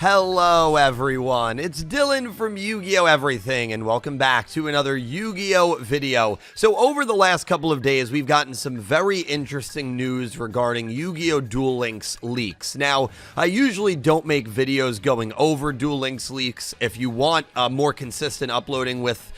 Hello everyone, it's Dylan from Yu-Gi-Oh! Everything, and welcome back to another Yu-Gi-Oh! Video. So over the last couple of days, we've gotten some very interesting news regarding Yu-Gi-Oh! Duel Links leaks. Now, I usually don't make videos going over Duel Links leaks. If you want more consistent uploading with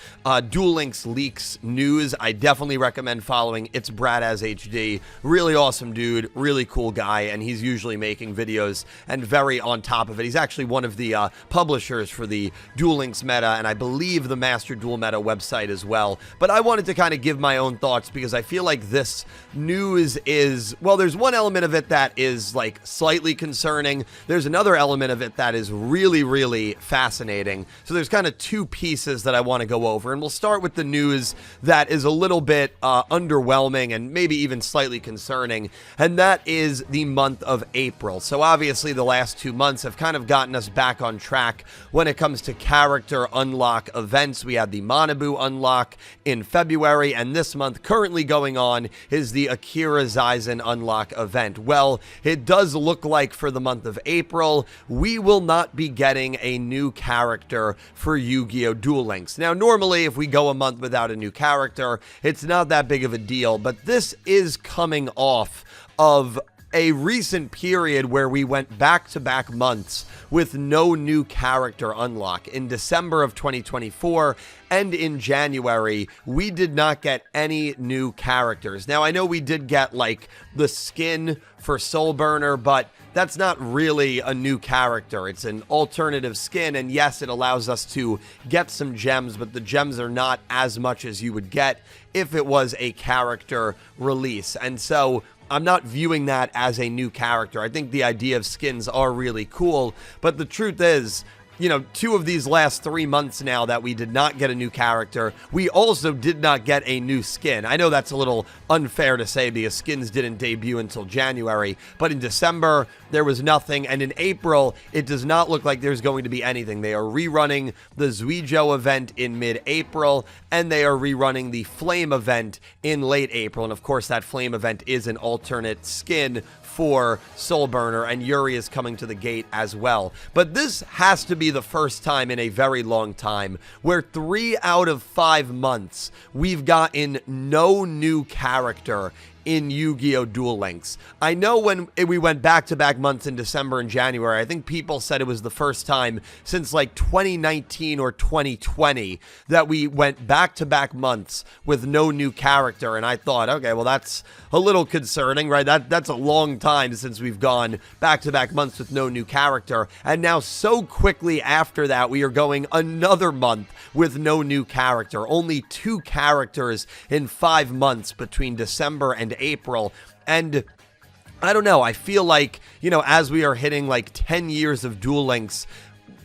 Duel Links leaks news, I definitely recommend following It's Brad as HD. Really awesome dude, really cool guy, and he's usually making videos and very on top of it. He's actually one of the publishers for the Duel Links meta, and I believe the Master Duel Meta website as well. But I wanted to kind of give my own thoughts because I feel like this news is, well, there's one element of it that is like slightly concerning. There's another element of it that is really, really fascinating. So there's kind of two pieces that I want to go over, and we'll start with the news that is a little bit underwhelming and maybe even slightly concerning, and that is the month of April. So obviously the last 2 months have kind of gotten us back on track when it comes to character unlock events. We had the Manabu unlock in February, and this month currently going on is the Akira Zaizen unlock event. Well, it does look like for the month of April, we will not be getting a new character for Yu-Gi-Oh! Duel Links. Now, normally, if we go a month without a new character, it's not that big of a deal, but this is coming off of a recent period where we went back-to-back months with no new character unlock. In December of 2024 and in January, we did not get any new characters. Now, I know we did get, like, the skin for Soul Burner, but that's not really a new character. It's an alternative skin, and yes, it allows us to get some gems, but the gems are not as much as you would get if it was a character release. And so I'm not viewing that as a new character. I think the idea of skins are really cool, but the truth is, you know, 2 of these last 3 months now that we did not get a new character, we also did not get a new skin. I know that's a little unfair to say because skins didn't debut until January, but in December, there was nothing, and in April, it does not look like there's going to be anything. They are rerunning the Yugioh event in mid-April, and they are rerunning the Flame event in late April, and of course, that Flame event is an alternate skin for Soul Burner, and Yuri is coming to the gate as well. But this has to be the first time in a very long time where 3 out of 5 months we've gotten no new character in Yu-Gi-Oh! Duel Links. I know when we went back-to-back months in December and January, I think people said it was the first time since like 2019 or 2020 that we went back-to-back months with no new character, and I thought, okay, well, that's a little concerning, right? That's a long time since we've gone back-to-back months with no new character, and now so quickly after that, we are going another month with no new character. Only 2 characters in 5 months between December and April, and I don't know, I feel like, you know, as we are hitting like 10 years of Duel Links,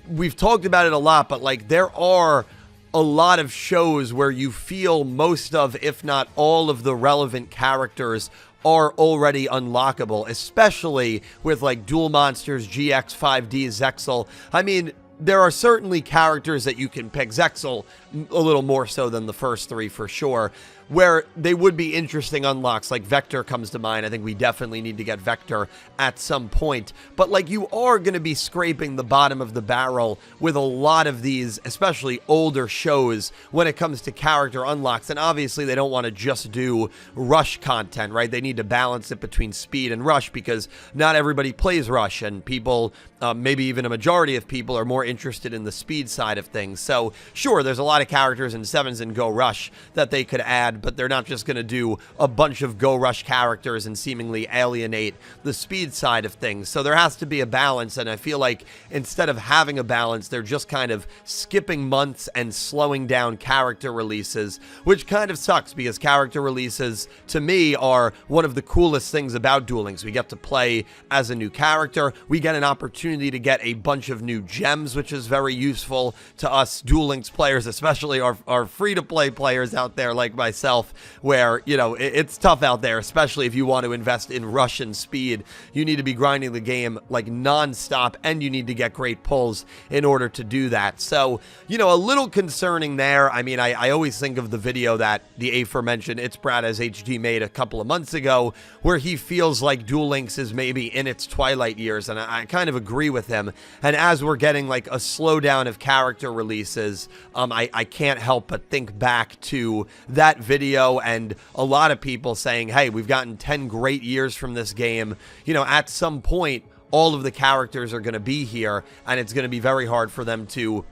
we've talked about it a lot, but like there are a lot of shows where you feel most of, if not all of the relevant characters are already unlockable, especially with like Duel Monsters, GX, 5D, Zexal. I mean, there are certainly characters that you can pick, Zexal a little more so than the first 3 for sure, where they would be interesting unlocks, like Vector comes to mind. I think we definitely need to get Vector at some point. But like you are going to be scraping the bottom of the barrel with a lot of these, especially older shows, when it comes to character unlocks. And obviously they don't want to just do Rush content, right? They need to balance it between speed and Rush because not everybody plays Rush, and people, maybe even a majority of people, are more interested in the speed side of things. So sure, there's a lot of characters in 7s and Go Rush that they could add, but they're not just going to do a bunch of Go Rush characters and seemingly alienate the speed side of things. So there has to be a balance, and I feel like instead of having a balance, they're just kind of skipping months and slowing down character releases, which kind of sucks because character releases, to me, are one of the coolest things about Duel Links. We get to play as a new character. We get an opportunity to get a bunch of new gems, which is very useful to us Duel Links players, especially our free-to-play players out there like myself. myself where, you know, it's tough out there, especially if you want to invest in rush and speed. You need to be grinding the game like nonstop, and you need to get great pulls in order to do that. So, you know, a little concerning there. I mean, I always think of the video that the aforementioned It's Brad as HD made a couple of months ago, where he feels like Duel Links is maybe in its twilight years, and I kind of agree with him. And as we're getting like a slowdown of character releases, I can't help but think back to that video and a lot of people saying, hey, we've gotten 10 great years from this game. You know, at some point, all of the characters are going to be here, and it's going to be very hard for them to,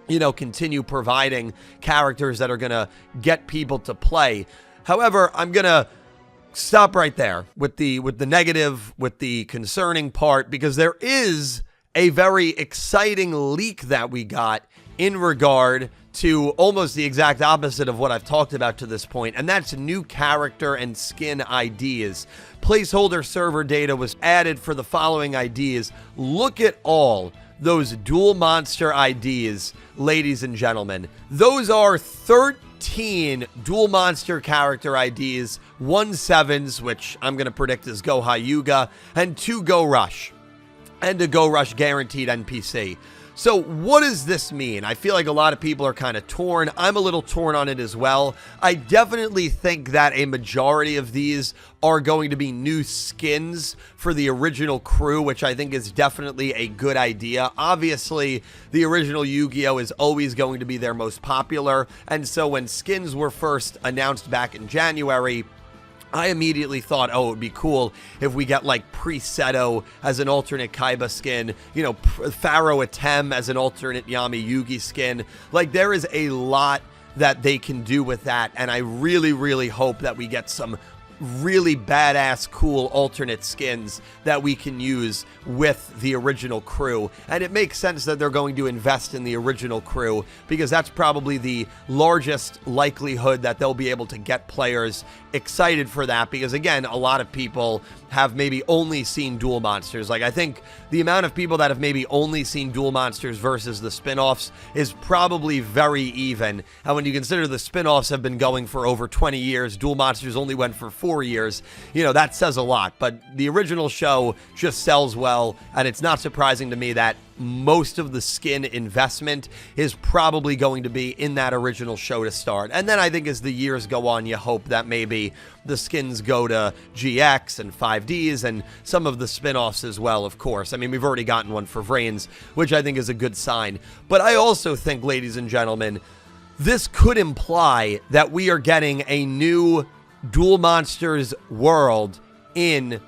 you know, continue providing characters that are going to get people to play. However, I'm going to stop right there with the negative, with the concerning part, because there is a very exciting leak that we got in regard to almost the exact opposite of what I've talked about to this point, and that's new character and skin IDs. Placeholder server data was added for the following IDs. Look at all those Duel Monster IDs, ladies and gentlemen. Those are 13 Duel Monster character IDs, 1 7s, which I'm going to predict is Go Hyuga, and 2 Go Rush, and a Go Rush guaranteed NPC. So what does this mean? I feel like a lot of people are kind of torn. I'm a little torn on it as well. I definitely think that a majority of these are going to be new skins for the original crew, which I think is definitely a good idea. Obviously, the original Yu-Gi-Oh! Is always going to be their most popular, and so when skins were first announced back in January, I immediately thought, oh, it would be cool if we get like Presetto as an alternate Kaiba skin, you know, Pharaoh Atem as an alternate Yami Yugi skin. Like, there is a lot that they can do with that, and I really, really hope that we get some really badass, cool alternate skins that we can use with the original crew. And it makes sense that they're going to invest in the original crew, because that's probably the largest likelihood that they'll be able to get players excited for that, because again, a lot of people have maybe only seen Duel Monsters. Like, I think the amount of people that have maybe only seen Duel Monsters versus the spin-offs is probably very even. And when you consider the spin-offs have been going for over 20 years, Duel Monsters only went for 4 years, you know, that says a lot. But the original show just sells well, and it's not surprising to me that most of the skin investment is probably going to be in that original show to start. And then I think as the years go on, you hope that maybe the skins go to GX and 5Ds and some of the spin-offs as well, of course. I mean, we've already gotten one for Vrains, which I think is a good sign. But I also think, ladies and gentlemen, this could imply that we are getting a new Duel Monsters world in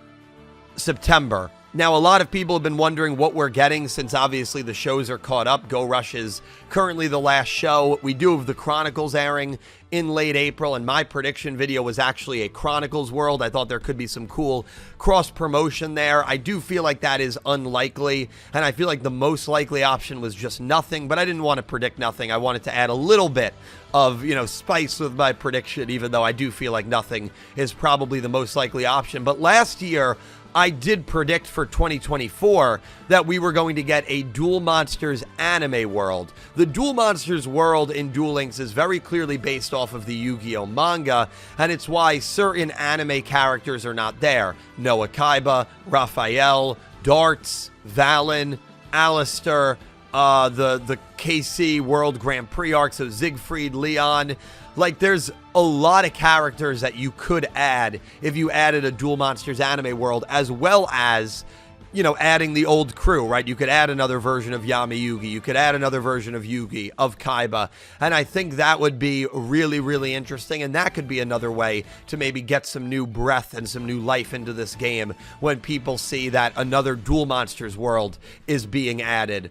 September. Now, a lot of people have been wondering what we're getting, since obviously the shows are caught up. Go Rush is currently the last show. We do have the Chronicles airing in late April, and my prediction video was actually a Chronicles world. I thought there could be some cool cross-promotion there. I do feel like that is unlikely, and I feel like the most likely option was just nothing, but I didn't want to predict nothing. I wanted to add a little bit of, you know, spice with my prediction, even though I do feel like nothing is probably the most likely option. But last year, I did predict for 2024 that we were going to get a Duel Monsters anime world. The Duel Monsters world in Duel Links is very clearly based off of the Yu-Gi-Oh! Manga, and it's why certain anime characters are not there. Noah Kaiba, Raphael, Darts, Valen, Alistair, the KC World Grand Prix arc, so Siegfried, Leon. Like, there's a lot of characters that you could add if you added a Duel Monsters anime world, as well as, you know, adding the old crew, right? You could add another version of Yami Yugi. You could add another version of Yugi, of Kaiba. And I think that would be really, really interesting. And that could be another way to maybe get some new breath and some new life into this game when people see that another Duel Monsters world is being added.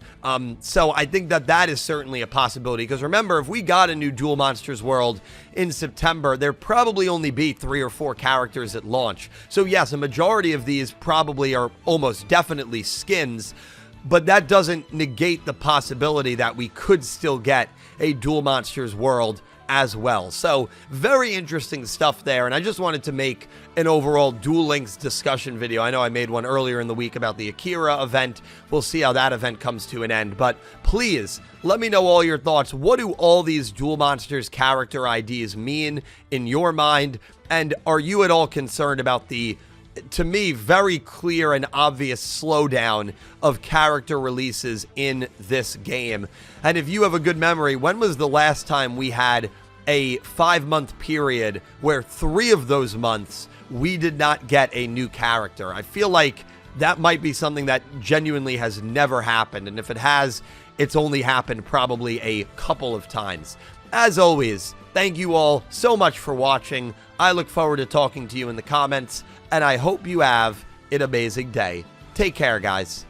So I think that that is certainly a possibility. Because remember, if we got a new Duel Monsters world in September, there'd probably only be 3 or 4 characters at launch. So yes, a majority of these probably are almost definitely skins, but that doesn't negate the possibility that we could still get a Duel Monsters world as well. So very interesting stuff there, and I just wanted to make an overall Duel Links discussion video. I know I made one earlier in the week about the Akira event. We'll see how that event comes to an end, but please let me know all your thoughts. What do all these Duel Monsters character IDs mean in your mind, and are you at all concerned about the, to me, very clear and obvious slowdown of character releases in this game? And if you have a good memory, when was the last time we had a 5-month period where 3 of those months we did not get a new character? I feel like that might be something that genuinely has never happened, and if it has, it's only happened probably a couple of times. As always, thank you all so much for watching. I look forward to talking to you in the comments, and I hope you have an amazing day. Take care, guys.